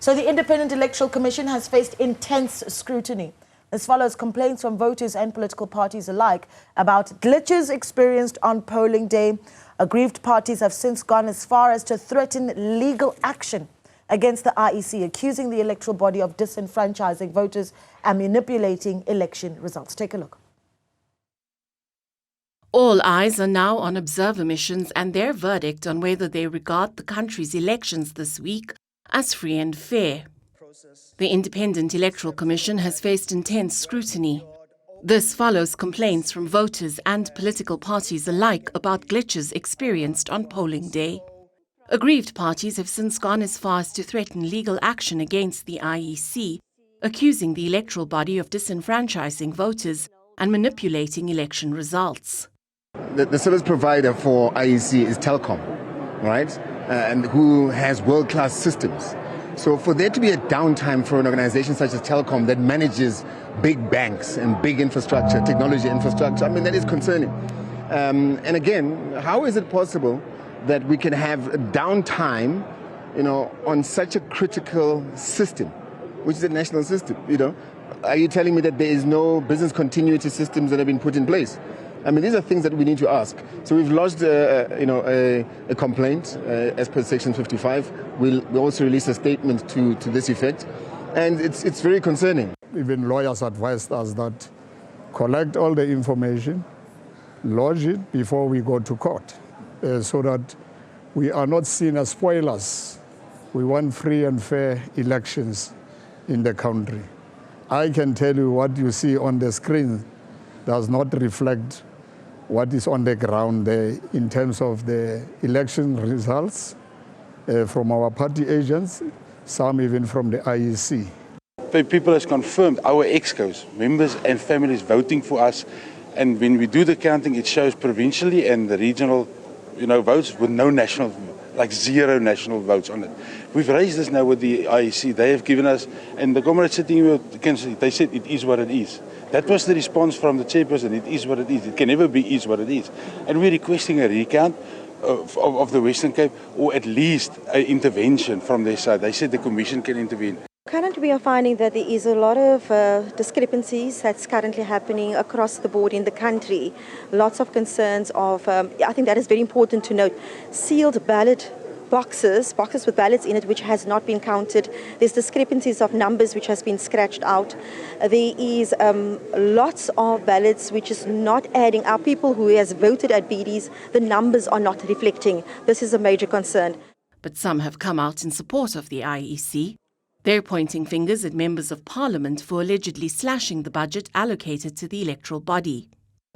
So the Independent Electoral Commission has faced intense scrutiny. This follows complaints from voters and political parties alike about glitches experienced on polling day. Aggrieved parties have since gone as far as to threaten legal action against the IEC, accusing the electoral body of disenfranchising voters and manipulating election results. Take a look. All eyes are now on observer missions and their verdict on whether they regard the country's elections this week as free and fair. The Independent Electoral Commission has faced intense scrutiny. This follows complaints from voters and political parties alike about glitches experienced on polling day. Aggrieved parties have since gone as far as to threaten legal action against the IEC, accusing the electoral body of disenfranchising voters and manipulating election results. The service provider for IEC is Telkom, right? And who has world-class systems. So for there to be a downtime for an organization such as Telkom that manages big banks and big infrastructure, technology infrastructure, I mean, that is concerning. And again, how is it possible that we can have a downtime, on such a critical system, which is a national system, Are you telling me that there is no business continuity systems that have been put in place? I mean, these are things that we need to ask. So we've lodged, a complaint as per Section 55. We'll also release a statement to this effect, and it's very concerning. Even lawyers advised us that collect all the information, lodge it before we go to court, so that we are not seen as spoilers. We want free and fair elections in the country. I can tell you what you see on the screen does not reflect what is on the ground there in terms of the election results from our party agents, some even from the IEC. People has confirmed our excos, members and families voting for us, and when we do the counting, it shows provincially and the regional, votes with no national, like zero national votes on it. We've raised this now with the IEC. They have given us, and the comrades sitting here, they said it is what it is. That was the response from the chairperson. It is what it is. It can never be is what it is. And we're requesting a recount of the Western Cape, or at least an intervention from their side. They said the Commission can intervene. Currently, we are finding that there is a lot of discrepancies that's currently happening across the board in the country. Lots of concerns of, I think that is very important to note, sealed ballot boxes with ballots in it which has not been counted. There's discrepancies of numbers which has been scratched out. There is lots of ballots which is not adding up. People who has voted at BDs, the numbers are not reflecting. This is a major concern. But some have come out in support of the IEC. They're pointing fingers at members of parliament for allegedly slashing the budget allocated to the electoral body.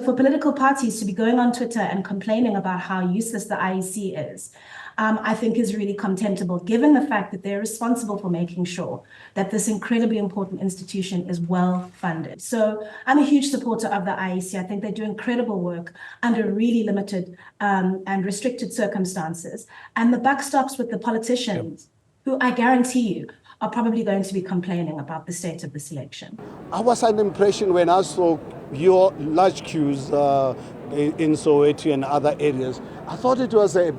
For political parties to be going on Twitter and complaining about how useless the IEC is, I think is really contemptible, given the fact that they're responsible for making sure that this incredibly important institution is well funded. So I'm a huge supporter of the IEC. I think they do incredible work under really limited and restricted circumstances. And the buck stops with the politicians, who I guarantee you are probably going to be complaining about the state of this election. I was under impression when I saw your large queues in Soweto and other areas. I thought it was a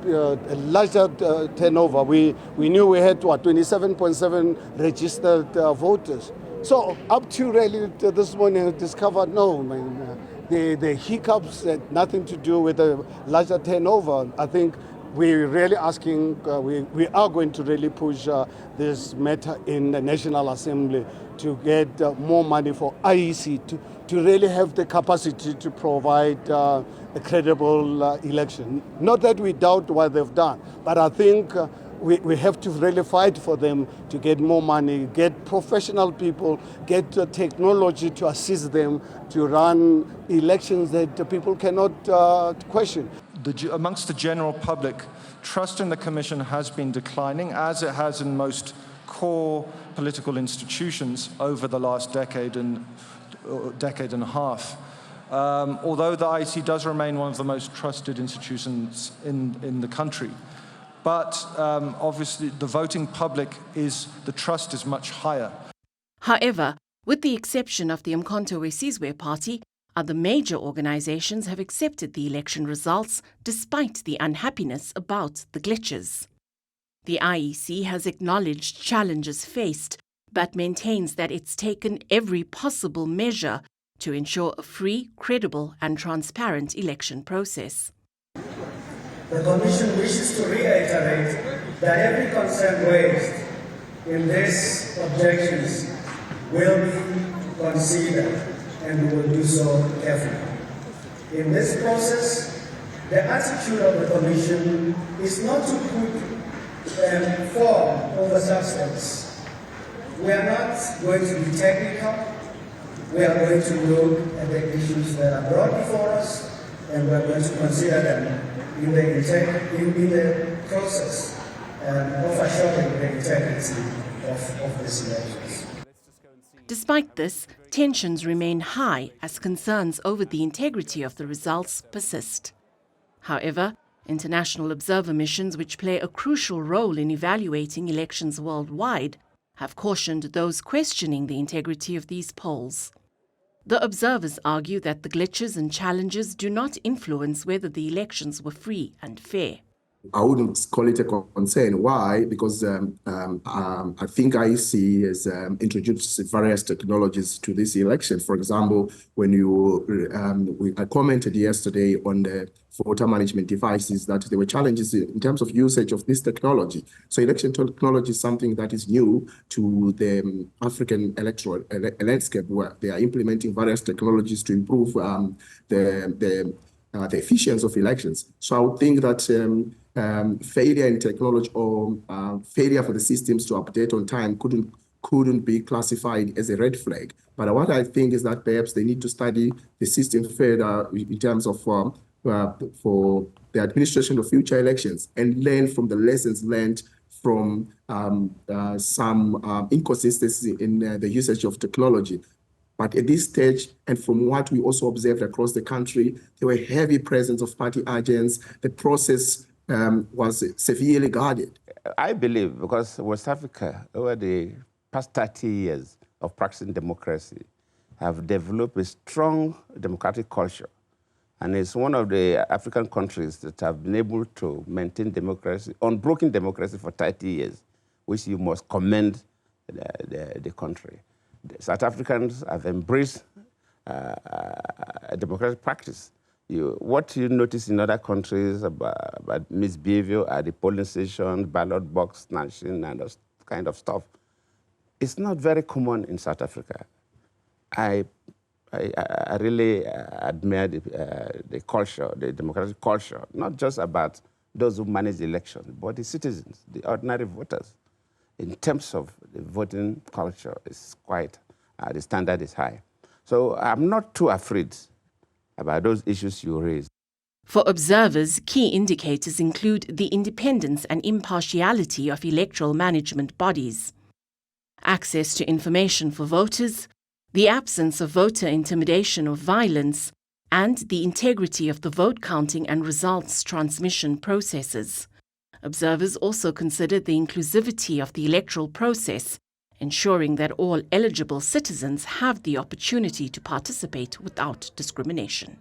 larger turnover. We knew we had 27.7 registered voters. So up to really this morning, I discovered no, the hiccups had nothing to do with a larger turnover. I think we're really asking, we are going to really push this matter in the National Assembly to get more money for IEC to really have the capacity to provide a credible election. Not that we doubt what they've done, but I think we have to really fight for them to get more money, get professional people, get technology to assist them to run elections that people cannot question. Amongst the general public, trust in the Commission has been declining, as it has in most core political institutions over the last decade and a half. Although the IEC does remain one of the most trusted institutions in the country. But obviously the voting public the trust is much higher. However, with the exception of the Umkhonto we Sizwe Party, other major organizations have accepted the election results despite the unhappiness about the glitches. The IEC has acknowledged challenges faced, but maintains that it's taken every possible measure to ensure a free, credible and transparent election process. The Commission wishes to reiterate that every concern raised in these objections will be considered and we will do so carefully. In this process, the attitude of the Commission is not to put form over substance. We are not going to be technical. We are going to look at the issues that are brought before us, and we are going to consider them in the process of assuring the integrity of these elections. Despite this, tensions remain high as concerns over the integrity of the results persist. However, international observer missions, which play a crucial role in evaluating elections worldwide, have cautioned those questioning the integrity of these polls. The observers argue that the glitches and challenges do not influence whether the elections were free and fair. I wouldn't call it a concern. Why? Because I think IEC has introduced various technologies to this election. For example, when I commented yesterday on the voter management devices that there were challenges in terms of usage of this technology. So election technology is something that is new to the African electoral landscape, where they are implementing various technologies to improve the efficiency of elections. So I would think that failure in technology or failure for the systems to update on time couldn't be classified as a red flag. But what I think is that perhaps they need to study the system further in terms of for the administration of future elections and learn from the lessons learned from some inconsistency in the usage of technology. But at this stage, and from what we also observed across the country, there were heavy presence of party agents. The process was severely guarded. I believe because West Africa, over the past 30 years of practicing democracy, have developed a strong democratic culture. And it's one of the African countries that have been able to maintain democracy, unbroken democracy for 30 years, which you must commend the country. The South Africans have embraced a democratic practice. What you notice in other countries about misbehavior at the polling station, ballot box snatching, and that kind of stuff, it's not very common in South Africa. I really admire the culture, the democratic culture, not just about those who manage the election, but the citizens, the ordinary voters. In terms of the voting culture, it's quite, the standard is high. So I'm not too afraid about those issues you raised. For observers, key indicators include the independence and impartiality of electoral management bodies, access to information for voters, the absence of voter intimidation or violence, and the integrity of the vote counting and results transmission processes. Observers also considered the inclusivity of the electoral process, ensuring that all eligible citizens have the opportunity to participate without discrimination.